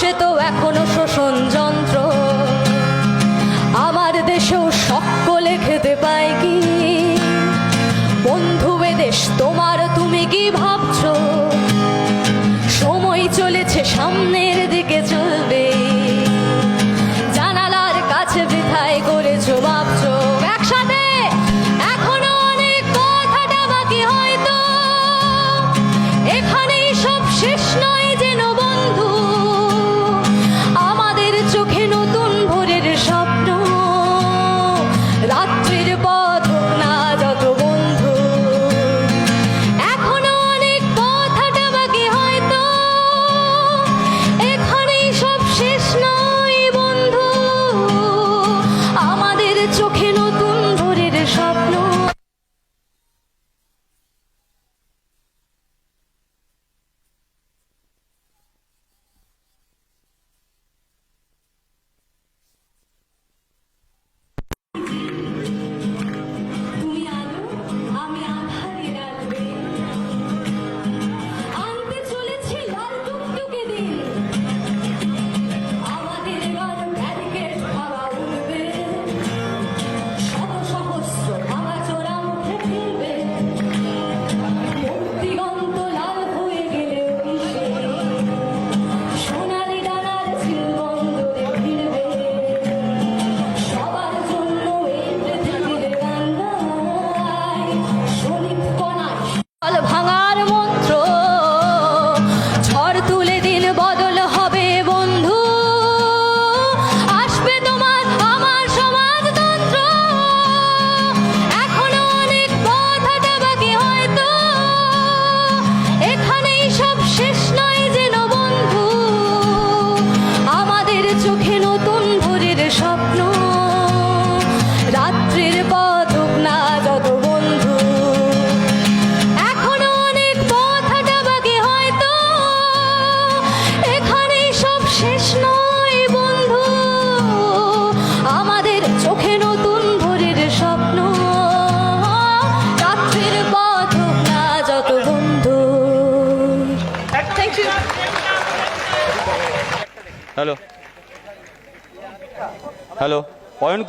চলছে তো এখনো শোষণ যন্ত্র। আমার দেশেও সকলে খেতে পায় কি? বন্ধু এদেশ তোমার, তুমি কি ভাবছো? সময় চলেছে, সামনের দিকে চলবে, জানালার কাছে বৃথায় করেছো ভাবছো। একসাথে এখনো অনেক কথাটা বাকি, হয়তো এখানেই সব শেষ নয় যেন বন্ধু। আমাদের চোখে নতুন ভোরের স্বপ্ন, রাত্রির পথ হোক না যত বন্ধু। এখনো অনেক কথাটা বাকি, হয়তো এখানেই সব শেষ নয় বন্ধু। আমাদের চোখে নতুন ভোরের স্বপ্ন। তুমি আলো, আমি আঁধারে ডালবে, আনতে চলেছে লাল টুকটুকে দিন। আমাদের এবার ব্যারিকেড ভাঙা উঠবে, শত সহস্র ভাঙা চোরা মুখে ফিরবে। দিগন্ত লাল হয়ে গেলে মিশে সোনালি ডানার ঝিলবন্দরে ফিরবে। সবার জন্য এই পৃথিবীর গান গায়, শোনিত কণায় জল ভাঙার মন্ত্র। ঝড় তুলে দিন, বদল হবে বন্ধু, আসবে তোমার আমার সমাজতন্ত্র। এখনো অনেক কথাটা বাকি, হয়তো এখানেই সব শেষ নয় যেন বন্ধু। আমাদের চোখে নতুন ভোরের স্বপ্ন, রাত্রির পথ হোক না যত বন্ধু। এখনো অনেক কথাটা বাকি, হয়তো এখানেই সব শেষ নয় বন্ধু। আমাদের চোখে নতুন ভোরের স্বপ্ন, রাত্রির পথ হোক না যত বন্ধু। Thank you. Hello hello, Ayan